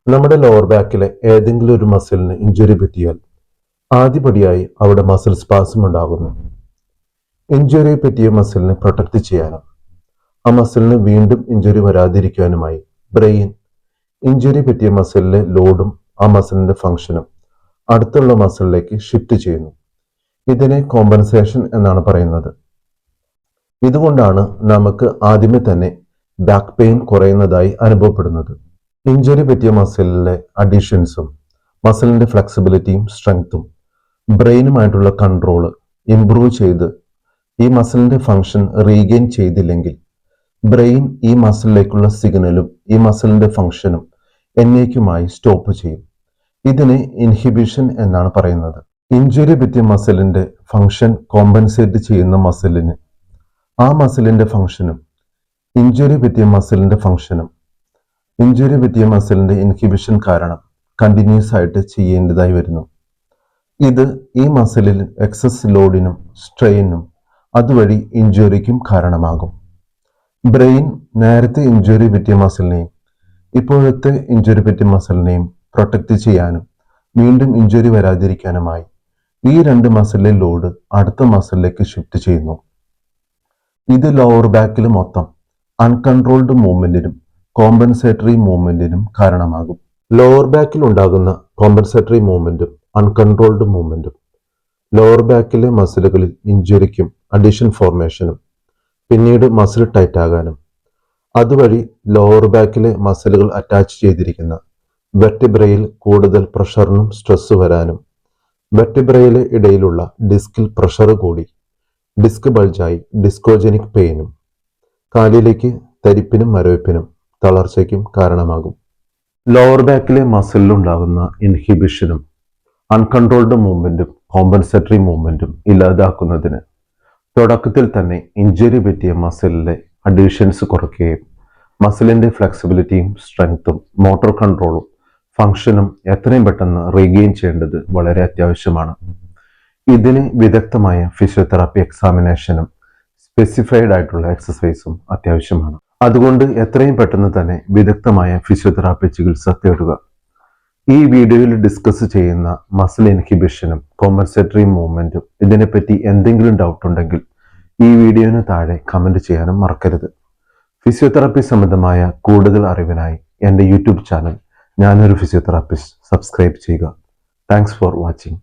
നമ്മുടെ ലോവർ ബാക്കിലെ ഏതെങ്കിലും ഒരു മസിലിന് ഇഞ്ചുറി പറ്റിയാൽ ആദ്യപടിയായി അവിടെ മസിൽ സ്പാസം ഉണ്ടാകുന്നു. ഇഞ്ചുറി പറ്റിയ മസിലിനെ പ്രൊട്ടക്ട് ചെയ്യാനും ആ മസിലിന് വീണ്ടും ഇഞ്ചുറി വരാതിരിക്കാനുമായി ബ്രെയിൻ ഇഞ്ചുറി പറ്റിയ മസിലിലെ ലോഡും ആ മസിലിന്റെ ഫംഗ്ഷനും അടുത്തുള്ള മസിലിലേക്ക് ഷിഫ്റ്റ് ചെയ്യുന്നു. ഇതിനെ കോമ്പൻസേഷൻ എന്നാണ് പറയുന്നത്. ഇതുകൊണ്ടാണ് നമുക്ക് ആദ്യമേ തന്നെ ബാക്ക് പെയിൻ കുറയുന്നതായി അനുഭവപ്പെടുന്നത്. ഇഞ്ചുറി പറ്റിയ മസിലിലെ അഡീഷൻസും മസിലിന്റെ ഫ്ലെക്സിബിലിറ്റിയും സ്ട്രെങ്ത്തും ബ്രെയിനുമായിട്ടുള്ള കൺട്രോള് ഇംപ്രൂവ് ചെയ്ത് ഈ മസിലിന്റെ ഫംഗ്ഷൻ റീഗെയിൻ ചെയ്തില്ലെങ്കിൽ ബ്രെയിൻ ഈ മസിലിലേക്കുള്ള സിഗ്നലും ഈ മസിലിന്റെ ഫംഗ്ഷനും എന്നേക്കുമായി സ്റ്റോപ്പ് ചെയ്യും. ഇതിനെ ഇൻഹിബിഷൻ എന്നാണ് പറയുന്നത്. ഇഞ്ചുറി പറ്റിയ മസിലിന്റെ ഫംഗ്ഷൻ കോമ്പൻസേറ്റ് ചെയ്യുന്ന മസിലിന് ആ മസിലിന്റെ ഫംഗ്ഷനും ഇഞ്ചുറി പറ്റിയ മസിലിന്റെ ഫംഗ്ഷനും ഇഞ്ചുറി പറ്റിയ മസിലിന്റെ ഇൻഹിബിഷൻ കാരണം കണ്ടിന്യൂസ് ആയിട്ട് ചെയ്യേണ്ടതായി വരുന്നു. ഇത് ഈ മസിലിൽ എക്സസ് ലോഡിനും സ്ട്രെയിനും അതുവഴി ഇഞ്ചുറിക്കും കാരണമാകും. ബ്രെയിൻ നേരത്തെ ഇഞ്ചുറി പറ്റിയ മസിലിനെയും ഇപ്പോഴത്തെ ഇഞ്ചുറി പറ്റിയ മസിലിനെയും പ്രൊട്ടക്ട് ചെയ്യാനും വീണ്ടും ഇഞ്ചുറി വരാതിരിക്കാനുമായി ഈ രണ്ട് മസിലിലെ ലോഡ് അടുത്ത മസിലിലേക്ക് ഷിഫ്റ്റ് ചെയ്യുന്നു. ഇത് ലോവർ ബാക്കിൽ മൊത്തം അൺകൺട്രോൾഡ് മൂവ്മെന്റിനും കോമ്പൻസേറ്ററി മൂവ്മെന്റിനും കാരണമാകും. ലോവർ ബാക്കിൽ ഉണ്ടാകുന്ന കോമ്പൻസേറ്ററി മൂവ്മെന്റും അൺകൺട്രോൾഡ് മൂവ്മെന്റും ലോവർ ബാക്കിലെ മസിലുകളിൽ ഇഞ്ചുറിക്കും അഡീഷൻ ഫോർമേഷനും പിന്നീട് മസിൽ ടൈറ്റ് ആകാനും അതുവഴി ലോവർ ബാക്കിലെ മസിലുകൾ അറ്റാച്ച് ചെയ്തിരിക്കുന്ന വെർട്ടിബ്രയിൽ കൂടുതൽ പ്രഷറിനും സ്ട്രെസ് വരാനും വെർട്ടിബ്രയിലെ ഇടയിലുള്ള ഡിസ്കിൽ പ്രഷർ കൂടി ഡിസ്ക് ബൾജായി ഡിസ്കോജനിക് പെയിനും കാലിലേക്ക് തരിപ്പിനും മരവിപ്പിനും തളർച്ചയ്ക്കും കാരണമാകും. ലോവർ ബാക്കിലെ മസിലിലുണ്ടാകുന്ന ഇൻഹിബിഷനും അൺകൺട്രോൾഡ് മൂവ്മെന്റും കോമ്പൻസേറ്ററി മൂവ്മെന്റും ഇല്ലാതാക്കുന്നതിന് തുടക്കത്തിൽ തന്നെ ഇഞ്ചുറി പറ്റിയ മസിലിലെ അഡീഷൻസ് കുറയ്ക്കുകയും മസിലിന്റെ ഫ്ലെക്സിബിലിറ്റിയും സ്ട്രെങ്ത്തും മോട്ടോർ കൺട്രോളും ഫംഗ്ഷനും എത്രയും പെട്ടെന്ന് റീഗെയിൻ ചെയ്യേണ്ടത് വളരെ അത്യാവശ്യമാണ്. ഇതിന് വിദഗ്ധമായ ഫിസിയോതെറാപ്പി എക്സാമിനേഷനും സ്പെസിഫൈഡ് ആയിട്ടുള്ള എക്സസൈസും അത്യാവശ്യമാണ്. അതുകൊണ്ട് എത്രയും പെട്ടെന്ന് തന്നെ വിദഗ്ധമായ ഫിസിയോതെറാപ്പി ചികിത്സ തേടുക. ഈ വീഡിയോയിൽ ഡിസ്കസ് ചെയ്യുന്ന മസിൽ ഇൻഹിബിഷനും കോമ്പൻസേറ്ററി മൂവ്മെന്റും ഇതിനെപ്പറ്റി എന്തെങ്കിലും ഡൗട്ട് ഉണ്ടെങ്കിൽ ഈ വീഡിയോന് താഴെ കമന്റ് ചെയ്യാനും മറക്കരുത്. ഫിസിയോതെറാപ്പി സംബന്ധമായ കൂടുതൽ അറിവിനായി എൻ്റെ യൂട്യൂബ് ചാനൽ ഞാനൊരു ഫിസിയോതെറാപ്പിസ്റ്റ് സബ്സ്ക്രൈബ് ചെയ്യുക. Thanks for watching.